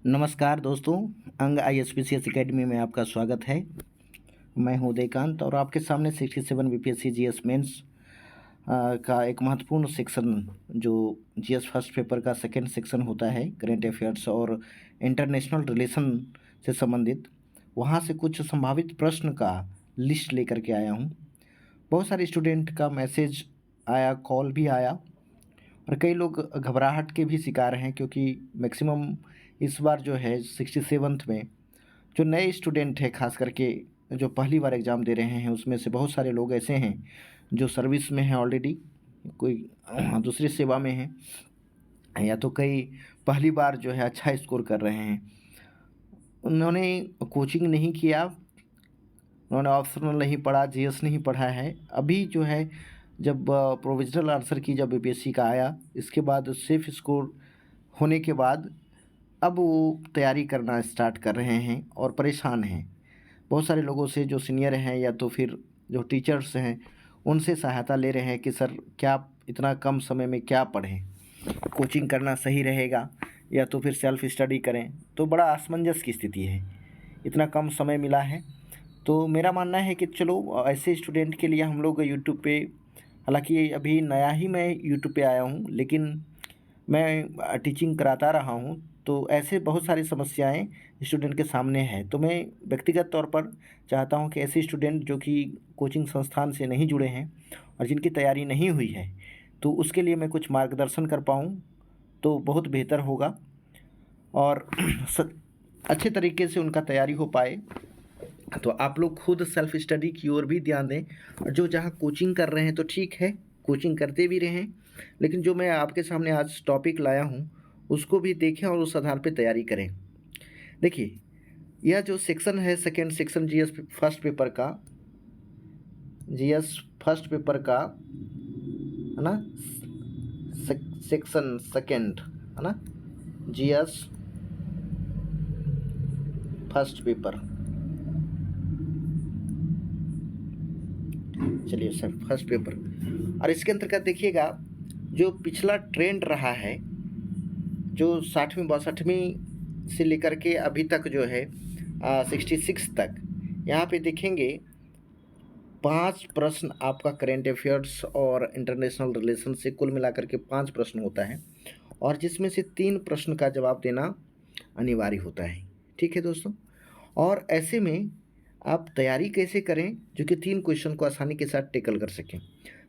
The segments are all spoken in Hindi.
नमस्कार दोस्तों, अंग ISPCS एकेडमी में आपका स्वागत है। मैं हूं उदयकांत और आपके सामने 67 बीपीएससी जीएस मेंस का एक महत्वपूर्ण सेक्शन जो जीएस फर्स्ट पेपर का सेकंड सेक्शन होता है, करेंट अफेयर्स और इंटरनेशनल रिलेशन से संबंधित, वहां से कुछ संभावित प्रश्न का लिस्ट लेकर के आया हूं। बहुत सारे स्टूडेंट का मैसेज आया, कॉल भी आया और कई लोग घबराहट के भी शिकार हैं, क्योंकि मैक्सिमम इस बार जो है 67th में जो नए स्टूडेंट हैं, खास करके जो पहली बार एग्ज़ाम दे रहे हैं, उसमें से बहुत सारे लोग ऐसे हैं जो सर्विस में हैं ऑलरेडी, कोई दूसरी सेवा में हैं, या तो कई पहली बार जो है अच्छा स्कोर कर रहे हैं। उन्होंने कोचिंग नहीं किया, उन्होंने ऑप्शनल नहीं पढ़ा, जीएस नहीं पढ़ा है। अभी जो है जब प्रोविजनल आंसर की जब बीपीएससी का आया, इसके बाद सेफ स्कोर होने के बाद अब वो तैयारी करना स्टार्ट कर रहे हैं और परेशान हैं। बहुत सारे लोगों से जो सीनियर हैं या तो फिर जो टीचर्स हैं, उनसे सहायता ले रहे हैं कि सर क्या इतना कम समय में क्या पढ़ें, कोचिंग करना सही रहेगा या तो फिर सेल्फ स्टडी करें। तो बड़ा असमंजस की स्थिति है, इतना कम समय मिला है। तो मेरा मानना है कि चलो ऐसे स्टूडेंट के लिए हम लोग यूट्यूब पे, हालांकि अभी नया ही मैं यूट्यूब पे आया हूँ, लेकिन मैं टीचिंग कराता रहा हूँ, तो ऐसे बहुत सारी समस्याएं स्टूडेंट के सामने हैं। तो मैं व्यक्तिगत तौर पर चाहता हूँ कि ऐसे स्टूडेंट जो कि कोचिंग संस्थान से नहीं जुड़े हैं और जिनकी तैयारी नहीं हुई है, तो उसके लिए मैं कुछ मार्गदर्शन कर पाऊँ तो बहुत बेहतर होगा और अच्छे तरीके से उनका तैयारी हो पाए। तो आप लोग खुद सेल्फ स्टडी की ओर भी ध्यान दें, और जो जहाँ कोचिंग कर रहे हैं तो ठीक है, कोचिंग करते भी रहें, लेकिन जो मैं आपके सामने आज टॉपिक लाया हूँ उसको भी देखें और उस आधार पे तैयारी करें। देखिए, यह जो सेक्शन है, second section GS first paper का, जीएस फर्स्ट पेपर का है ना, सेक्शन सेकेंड है ना, जीएस फर्स्ट पेपर। चलिए सर, फर्स्ट पेपर, और इसके अंतर्गत देखिएगा जो पिछला ट्रेंड रहा है, जो 60वीं 62वीं से लेकर के अभी तक जो है 66 तक, यहाँ पे देखेंगे 5 प्रश्न आपका करेंट अफेयर्स और इंटरनेशनल रिलेशन से कुल मिलाकर के 5 प्रश्न होता है, और जिसमें से 3 प्रश्न का जवाब देना अनिवार्य होता है। ठीक है दोस्तों, और ऐसे में आप तैयारी कैसे करें जो कि 3 क्वेश्चन को आसानी के साथ टैकल कर सकें।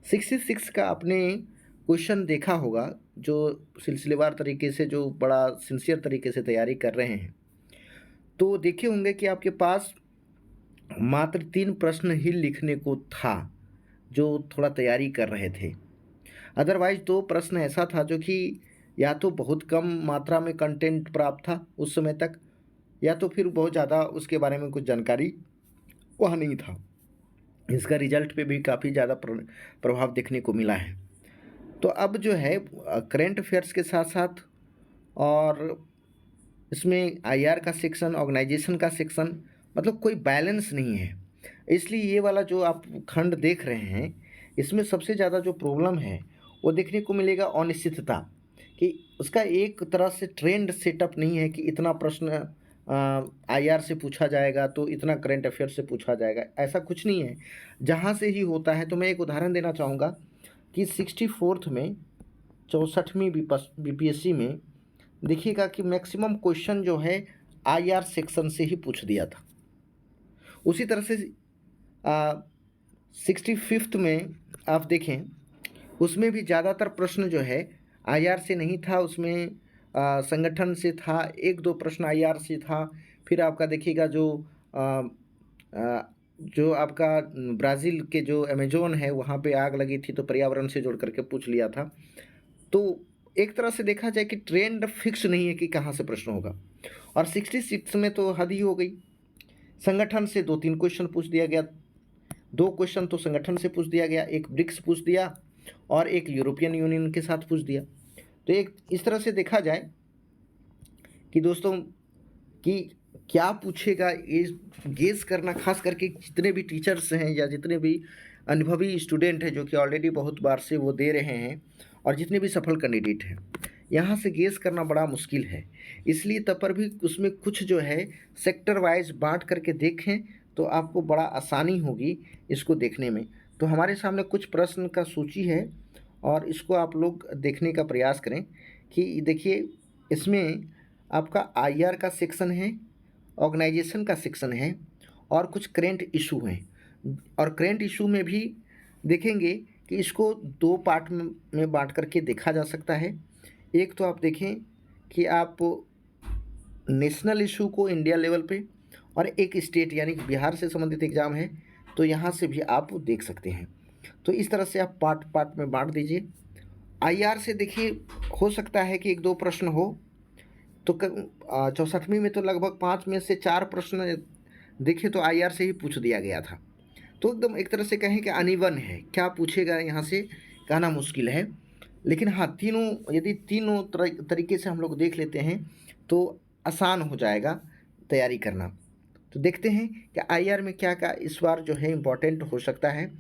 66 का आपने क्वेश्चन देखा होगा, जो सिलसिलेवार तरीके से, जो बड़ा सिंसियर तरीके से तैयारी कर रहे हैं, तो देखे होंगे कि आपके पास मात्र 3 प्रश्न ही लिखने को था जो थोड़ा तैयारी कर रहे थे। अदरवाइज 2 प्रश्न ऐसा था जो कि या तो बहुत कम मात्रा में कंटेंट प्राप्त था उस समय तक, या तो फिर बहुत ज़्यादा उसके बारे में कुछ जानकारी वहाँ नहीं था। इसका रिजल्ट पे भी काफ़ी ज़्यादा प्रभाव देखने को मिला है। तो अब जो है करेंट अफेयर्स के साथ साथ और इसमें आईआर का सेक्शन, ऑर्गेनाइजेशन का सेक्शन, मतलब कोई बैलेंस नहीं है। इसलिए ये वाला जो आप खंड देख रहे हैं, इसमें सबसे ज़्यादा जो प्रॉब्लम है वो देखने को मिलेगा अनिश्चितता, कि उसका एक तरह से ट्रेंड सेटअप नहीं है कि इतना प्रश्न आईआर से पूछा जाएगा तो इतना करंट अफेयर से पूछा जाएगा, ऐसा कुछ नहीं है। जहाँ से ही होता है, तो मैं एक उदाहरण देना चाहूँगा कि 64th में 64वीं बीपीएससी में देखिएगा कि मैक्सिमम क्वेश्चन जो है आईआर सेक्शन से ही पूछ दिया था। उसी तरह से 65th में आप देखें, उसमें भी ज़्यादातर प्रश्न जो है आईआर से नहीं था, उसमें संगठन से था, 1-2 प्रश्न आईआर से था। फिर आपका देखिएगा जो आपका ब्राज़ील के जो अमेज़न है, वहाँ पे आग लगी थी तो पर्यावरण से जोड़ करके पूछ लिया था। तो एक तरह से देखा जाए कि ट्रेंड फिक्स नहीं है कि कहाँ से प्रश्न होगा। और 66 में तो हद ही हो गई, संगठन से 2-3 क्वेश्चन पूछ दिया गया। 2 क्वेश्चन तो संगठन से पूछ दिया गया, एक ब्रिक्स पूछ दिया और एक यूरोपियन यूनियन के साथ पूछ दिया। तो एक इस तरह से देखा जाए कि दोस्तों कि क्या पूछेगा, ये गेस करना, खास करके जितने भी टीचर्स हैं या जितने भी अनुभवी स्टूडेंट हैं जो कि ऑलरेडी बहुत बार से वो दे रहे हैं, और जितने भी सफल कैंडिडेट हैं, यहाँ से गेस करना बड़ा मुश्किल है। इसलिए तब पर भी उसमें कुछ जो है सेक्टर वाइज बाँट करके देखें तो आपको बड़ा आसानी होगी इसको देखने में। तो हमारे सामने कुछ प्रश्न का सूची है और इसको आप लोग देखने का प्रयास करें कि देखिए इसमें आपका आईआर का सेक्शन है, ऑर्गेनाइजेशन का सेक्शन है और कुछ करेंट इशू हैं। और करेंट इशू में भी देखेंगे कि इसको 2 पार्ट में बाँट करके देखा जा सकता है। एक तो आप देखें कि आप नेशनल इशू को इंडिया लेवल पे और एक स्टेट यानी कि बिहार से संबंधित एग्ज़ाम है तो यहाँ से भी आप देख सकते हैं। तो इस तरह से आप पार्ट पार्ट में बाँट दीजिए। आईआर से देखिए हो सकता है कि 1-2 प्रश्न हो तो 64वीं में तो लगभग 5 में से 4 प्रश्न देखें तो आईआर से ही पूछ दिया गया था। तो एकदम एक तरह से कहें कि अनइवन है, क्या पूछेगा यहाँ से कहना मुश्किल है। लेकिन हाँ, यदि तीनों तरीके से हम लोग देख लेते हैं तो आसान हो जाएगा तैयारी करना। तो देखते हैं कि आईआर में क्या-क्या इस बार जो है इम्पोर्टेंट हो सकता है।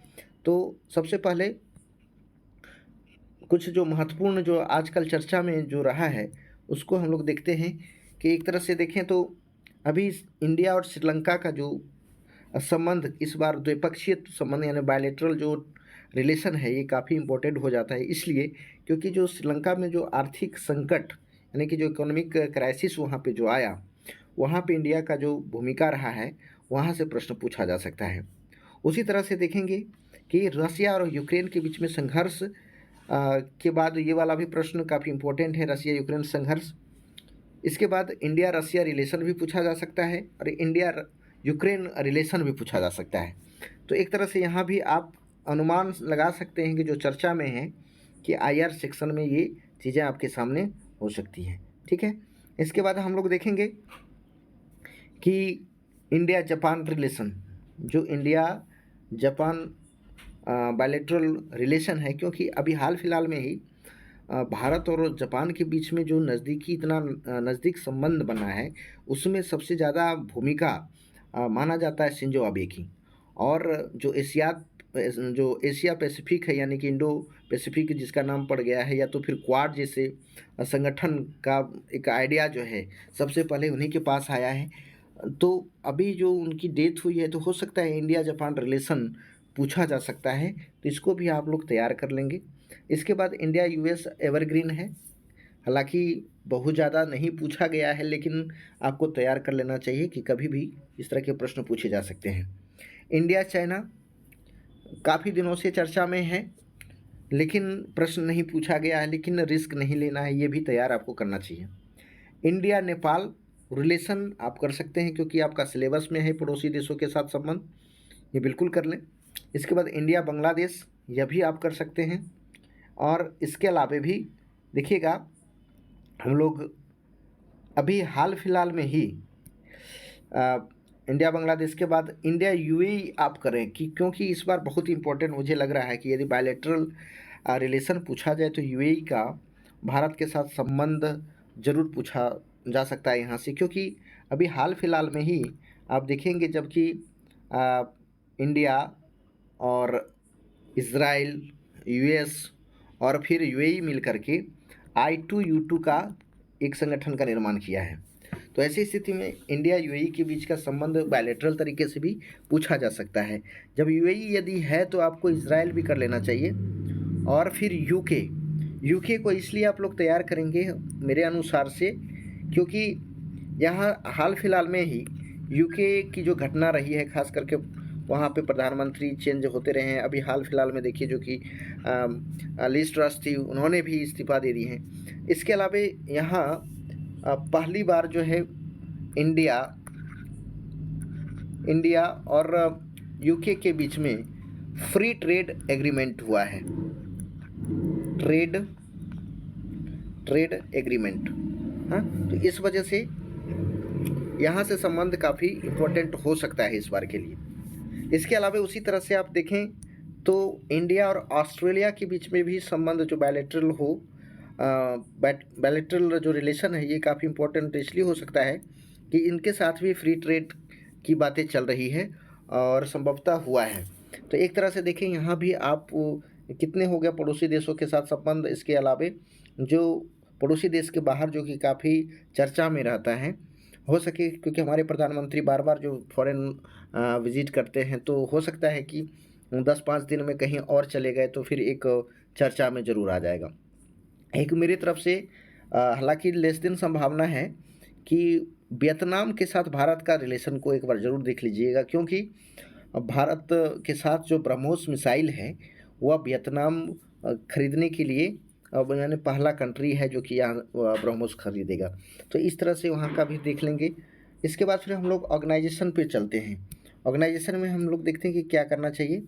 तो सबसे पहले कुछ जो महत्वपूर्ण जो आजकल चर्चा में जो रहा है उसको हम लोग देखते हैं कि एक तरह से देखें तो अभी इंडिया और श्रीलंका का जो संबंध इस बार द्विपक्षीय संबंध यानी बायलैटरल जो रिलेशन है ये काफ़ी इम्पोर्टेंट हो जाता है, इसलिए क्योंकि जो श्रीलंका में जो आर्थिक संकट यानी कि जो इकोनॉमिक क्राइसिस वहाँ पे जो आया, वहाँ पे इंडिया का जो भूमिका रहा है वहाँ से प्रश्न पूछा जा सकता है। उसी तरह से देखेंगे कि रसिया और यूक्रेन के बीच में संघर्ष के बाद ये वाला भी प्रश्न काफ़ी इम्पोर्टेंट है, रसिया यूक्रेन संघर्ष। इसके बाद इंडिया रसिया रिलेशन भी पूछा जा सकता है और इंडिया यूक्रेन रिलेशन भी पूछा जा सकता है। तो एक तरह से यहाँ भी आप अनुमान लगा सकते हैं कि जो चर्चा में है कि आईआर सेक्शन में ये चीज़ें आपके सामने हो सकती हैं, ठीक है। इसके बाद हम लोग देखेंगे कि इंडिया जापान रिलेशन, जो इंडिया जापान बायलैटरल रिलेशन है, क्योंकि अभी हाल फिलहाल में ही भारत और जापान के बीच में जो इतना नज़दीक संबंध बना है उसमें सबसे ज़्यादा भूमिका माना जाता है शिंजो आबे की। और जो एशिया पैसिफिक है यानी कि इंडो पैसिफिक जिसका नाम पड़ गया है, या तो फिर क्वाड जैसे संगठन का एक आइडिया जो है सबसे पहले उन्हीं के पास आया है। तो अभी जो उनकी डेथ हुई है तो हो सकता है इंडिया जापान रिलेशन पूछा जा सकता है, तो इसको भी आप लोग तैयार कर लेंगे। इसके बाद इंडिया यूएस एवरग्रीन है, हालांकि बहुत ज़्यादा नहीं पूछा गया है लेकिन आपको तैयार कर लेना चाहिए कि कभी भी इस तरह के प्रश्न पूछे जा सकते हैं। इंडिया चाइना काफ़ी दिनों से चर्चा में है लेकिन प्रश्न नहीं पूछा गया है, लेकिन रिस्क नहीं लेना है, ये भी तैयार आपको करना चाहिए। इंडिया नेपाल रिलेशन आप कर सकते हैं क्योंकि आपका सिलेबस में है पड़ोसी देशों के साथ संबंध, ये बिल्कुल कर लें। इसके बाद इंडिया बांग्लादेश, यह भी आप कर सकते हैं। और इसके अलावा भी देखिएगा हम लोग अभी हाल फिलहाल में ही इंडिया बांग्लादेश के बाद इंडिया यूएई आप करें कि क्योंकि इस बार बहुत इम्पोर्टेंट मुझे लग रहा है कि यदि बायलैटरल रिलेशन पूछा जाए तो यूएई का भारत के साथ संबंध जरूर पूछा जा सकता है यहाँ से, क्योंकि अभी हाल फिलहाल में ही आप देखेंगे जबकि इंडिया और इज़राइल, यूएस और फिर यूएई मिल करके I2U2 का एक संगठन का निर्माण किया है। तो ऐसी स्थिति में इंडिया यूएई के बीच का संबंध बायलैटरल तरीके से भी पूछा जा सकता है। जब यूएई यदि है तो आपको इज़राइल भी कर लेना चाहिए। और फिर यूके को इसलिए आप लोग तैयार करेंगे मेरे अनुसार से क्योंकि यहाँ हाल फिलहाल में ही यूके की जो घटना रही है, खास करके वहाँ पे प्रधानमंत्री चेंज होते रहे हैं। अभी हाल फिलहाल में देखिए जो कि लिज ट्रस थी उन्होंने भी इस्तीफ़ा दे दिए हैं। इसके अलावा यहाँ पहली बार जो है इंडिया और यूके के बीच में फ्री ट्रेड एग्रीमेंट हुआ है, ट्रेड एग्रीमेंट। हाँ, तो इस वजह से यहाँ से संबंध काफ़ी इम्पोर्टेंट हो सकता है इस बार के लिए। इसके अलावा उसी तरह से आप देखें तो इंडिया और ऑस्ट्रेलिया के बीच में भी संबंध जो बायलैटरल हो, बायलैटरल जो रिलेशन है ये काफ़ी इम्पोर्टेंट इसलिए हो सकता है कि इनके साथ भी फ्री ट्रेड की बातें चल रही है और संभवतः हुआ है। तो एक तरह से देखें यहाँ भी आप कितने हो गया पड़ोसी देशों के साथ संबंध। इसके अलावा जो पड़ोसी देश के बाहर जो कि काफ़ी चर्चा में रहता है। हो सके क्योंकि हमारे प्रधानमंत्री बार-बार जो फ़ॉरेन विज़िट करते हैं, तो हो सकता है कि 10-5 दिन में कहीं और चले गए तो फिर एक चर्चा में ज़रूर आ जाएगा। एक मेरी तरफ से हालाँकि लेस देन संभावना है कि वियतनाम के साथ भारत का रिलेशन को एक बार ज़रूर देख लीजिएगा, क्योंकि भारत के साथ जो ब्रह्मोस मिसाइल है, वह वियतनाम खरीदने के लिए अब यानी पहला कंट्री है जो कि यहाँ ब्रह्मोस खरीदेगा। तो इस तरह से वहाँ का भी देख लेंगे। इसके बाद फिर हम लोग ऑर्गेनाइज़ेशन पे चलते हैं। ऑर्गेनाइज़ेशन में हम लोग देखते हैं कि क्या करना चाहिए।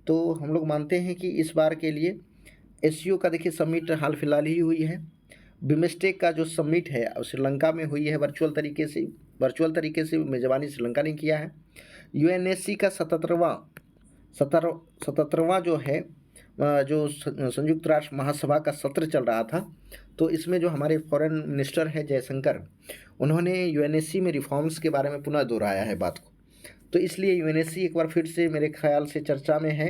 तो हम लोग मानते हैं कि इस बार के लिए एससीओ का देखिए समिट हाल-फिलहाल ही हुई है। बिमस्टेक का जो समिट है श्रीलंका में हुई है वर्चुअल तरीके से मेज़बानी श्रीलंका ने किया है। यूएनएससी का 77वां जो है जो संयुक्त राष्ट्र महासभा का सत्र चल रहा था, तो इसमें जो हमारे फॉरेन मिनिस्टर हैं जयशंकर, उन्होंने यूएनएससी में रिफॉर्म्स के बारे में पुनः दोहराया है बात को। तो इसलिए यूएनएससी एक बार फिर से मेरे ख्याल से चर्चा में है।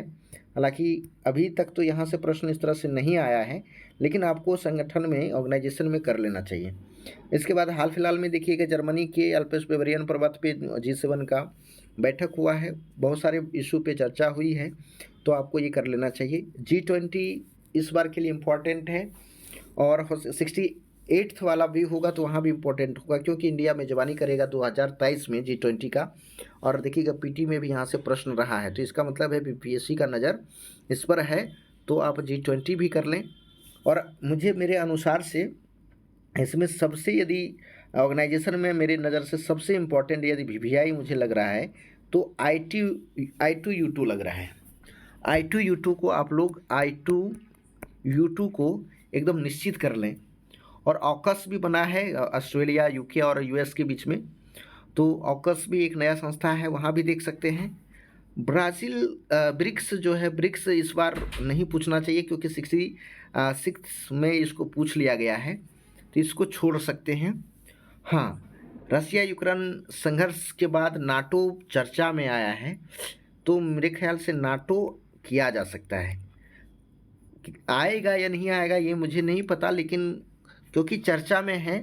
हालाँकि अभी तक तो यहाँ से प्रश्न इस तरह से नहीं आया है, लेकिन आपको संगठन में ऑर्गेनाइज़ेशन में कर लेना चाहिए। इसके बाद हाल-फिलहाल में देखिएगा जर्मनी के अल्प्स बावेरियन पर्वत पे G7 का बैठक हुआ है, बहुत सारे इश्यू पे चर्चा हुई है, तो आपको ये कर लेना चाहिए। G20 इस बार के लिए इम्पोर्टेंट है और 68th वाला भी होगा तो वहाँ भी इम्पोर्टेंट होगा, क्योंकि इंडिया मेज़बानी करेगा 2023 में G20 का। और देखिएगा पीटी में भी यहाँ से प्रश्न रहा है, तो इसका मतलब है बीपीएससी का नज़र इस पर है, तो आप G20 भी कर लें। और मुझे मेरे अनुसार से इसमें सबसे यदि ऑर्गेनाइजेशन में मेरे नज़र से सबसे इम्पोर्टेंट यदि वीवीआई मुझे लग रहा है तो I2U2 लग रहा है। I2U2 को आप लोग I2U2 को एकदम निश्चित कर लें। और ऑकस भी बना है ऑस्ट्रेलिया, यूके और यूएस के बीच में, तो ऑकस भी एक नया संस्था है, वहाँ भी देख सकते हैं। ब्राज़ील ब्रिक्स जो है, ब्रिक्स इस बार नहीं पूछना चाहिए क्योंकि 66 में इसको पूछ लिया गया है, तो इसको छोड़ सकते हैं। हाँ, रसिया यूक्रेन संघर्ष के बाद नाटो चर्चा में आया है, तो मेरे ख्याल से नाटो किया जा सकता है। कि आएगा या नहीं आएगा ये मुझे नहीं पता, लेकिन क्योंकि चर्चा में है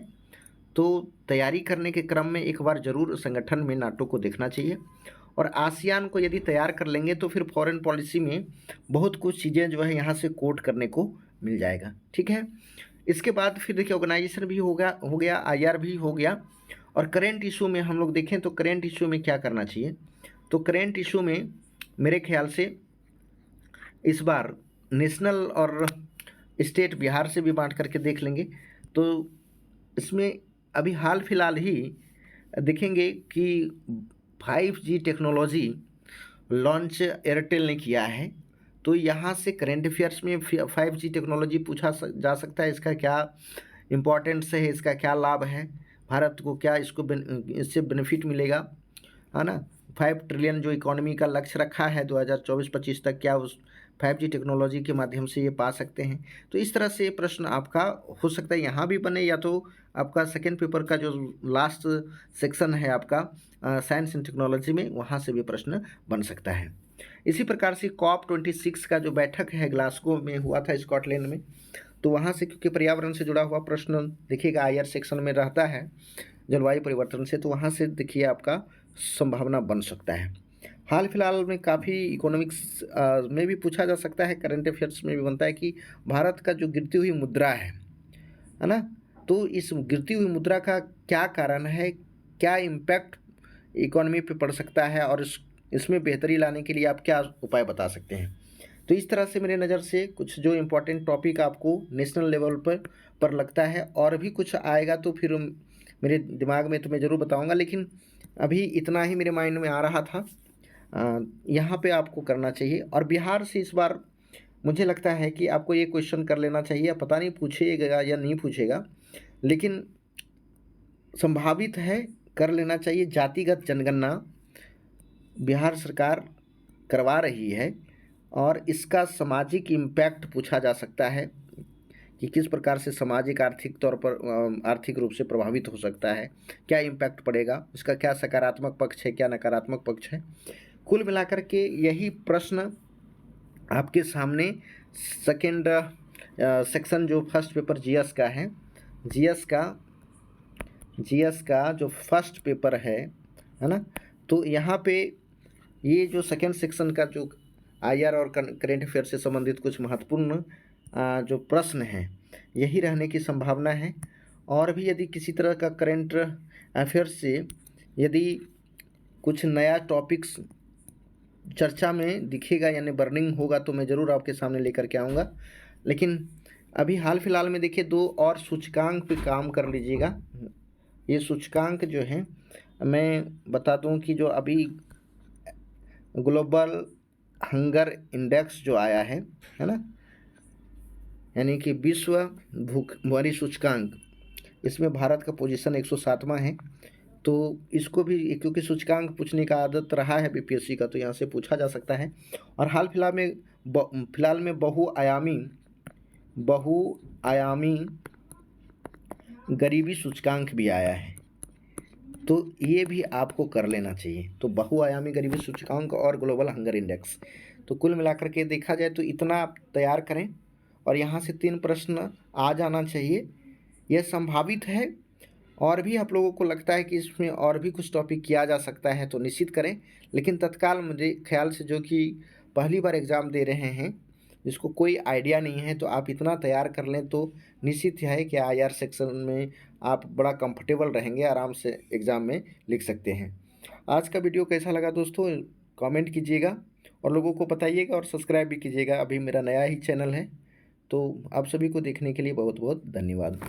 तो तैयारी करने के क्रम में एक बार ज़रूर संगठन में नाटो को देखना चाहिए। और आसियान को यदि तैयार कर लेंगे तो फिर फॉरेन पॉलिसी में बहुत कुछ चीज़ें जो है यहाँ से कोट करने को मिल जाएगा। ठीक है, इसके बाद फिर देखिए ऑर्गेनाइजेशन भी हो गया, आईआर भी हो गया। और करेंट इशू में हम लोग देखें तो करेंट इशू में क्या करना चाहिए, तो करेंट इशू में मेरे ख्याल से इस बार नेशनल और स्टेट बिहार से भी बांट करके देख लेंगे। तो इसमें अभी हाल फिलहाल ही देखेंगे कि 5G टेक्नोलॉजी लॉन्च एयरटेल ने किया है, तो यहाँ से करेंट अफेयर्स में 5G टेक्नोलॉजी पूछा जा सकता है। इसका क्या इम्पोर्टेंस है, इसका क्या लाभ है, भारत को क्या इससे बेनिफिट मिलेगा, है ना। 5 ट्रिलियन जो इकोनॉमी का लक्ष्य रखा है 2024-25 तक, क्या उस 5G टेक्नोलॉजी के माध्यम से ये पा सकते हैं। तो इस तरह से प्रश्न आपका हो सकता है यहाँ भी बने, या तो आपका सेकेंड पेपर का जो लास्ट सेक्शन है आपका साइंस एंड टेक्नोलॉजी में, वहाँ से भी प्रश्न बन सकता है। इसी प्रकार से COP26 का जो बैठक है ग्लासगो में हुआ था स्कॉटलैंड में, तो वहाँ से क्योंकि पर्यावरण से जुड़ा हुआ प्रश्न देखिएगा आईआर सेक्शन में रहता है जलवायु परिवर्तन से, तो वहाँ से देखिए आपका संभावना बन सकता है। हाल फिलहाल में काफ़ी इकोनॉमिक्स में भी पूछा जा सकता है, करंट अफेयर्स में भी बनता है कि भारत का जो गिरती हुई मुद्रा है ना, तो इस गिरती हुई मुद्रा का क्या कारण है, क्या इम्पैक्ट इकोनॉमी पे पड़ सकता है, और इसमें बेहतरी लाने के लिए आप क्या उपाय बता सकते हैं। तो इस तरह से मेरे नज़र से कुछ जो इम्पोर्टेंट टॉपिक आपको नेशनल लेवल पर लगता है, और भी कुछ आएगा तो फिर मेरे दिमाग में तो मैं ज़रूर बताऊंगा, लेकिन अभी इतना ही मेरे माइंड में आ रहा था। यहाँ पे आपको करना चाहिए। और बिहार से इस बार मुझे लगता है कि आपको ये क्वेश्चन कर लेना चाहिए, पता नहीं पूछेगा या नहीं पूछेगा, लेकिन संभावित है कर लेना चाहिए। जातिगत जनगणना बिहार सरकार करवा रही है और इसका सामाजिक इम्पैक्ट पूछा जा सकता है कि किस प्रकार से सामाजिक आर्थिक तौर पर आर्थिक रूप से प्रभावित हो सकता है, क्या इम्पैक्ट पड़ेगा, उसका क्या सकारात्मक पक्ष है, क्या नकारात्मक पक्ष है। कुल मिलाकर के यही प्रश्न आपके सामने सेकेंड सेक्शन जो फर्स्ट पेपर जीएस का है जीएस का जो फर्स्ट पेपर है ना, तो यहाँ पे ये जो सेकेंड सेक्शन का जो आईआर और करेंट अफेयर से संबंधित कुछ महत्वपूर्ण जो प्रश्न हैं यही रहने की संभावना है। और भी यदि किसी तरह का करेंट अफेयर से यदि कुछ नया टॉपिक्स चर्चा में दिखेगा यानी बर्निंग होगा तो मैं ज़रूर आपके सामने लेकर के आऊँगा। लेकिन अभी हाल फिलहाल में देखिए 2 और सूचकांक पे काम कर लीजिएगा। ये सूचकांक जो हैं मैं बता दूं कि जो अभी ग्लोबल हंगर इंडेक्स जो आया है ना, यानी कि विश्व भूखमरी सूचकांक, इसमें भारत का पोजीशन 107वां है। तो इसको भी क्योंकि सूचकांक पूछने का आदत रहा है बीपीएससी का, तो यहाँ से पूछा जा सकता है। और हाल फिलहाल में बहुआयामी गरीबी सूचकांक भी आया है, तो ये भी आपको कर लेना चाहिए। तो बहुआयामी गरीबी सूचकांक और ग्लोबल हंगर इंडेक्स, तो कुल मिलाकर के देखा जाए तो इतना आप तैयार करें और यहाँ से 3 प्रश्न आ जाना चाहिए, यह संभावित है। और भी आप लोगों को लगता है कि इसमें और भी कुछ टॉपिक किया जा सकता है तो निश्चित करें, लेकिन तत्काल मुझे ख्याल से जो कि पहली बार एग्ज़ाम दे रहे हैं, जिसको कोई आइडिया नहीं है, तो आप इतना तैयार कर लें तो निश्चित है कि आईआर सेक्शन में आप बड़ा कंफर्टेबल रहेंगे, आराम से एग्ज़ाम में लिख सकते हैं। आज का वीडियो कैसा लगा दोस्तों, कमेंट कीजिएगा और लोगों को बताइएगा और सब्सक्राइब भी कीजिएगा। अभी मेरा नया ही चैनल है, तो आप सभी को देखने के लिए बहुत बहुत धन्यवाद।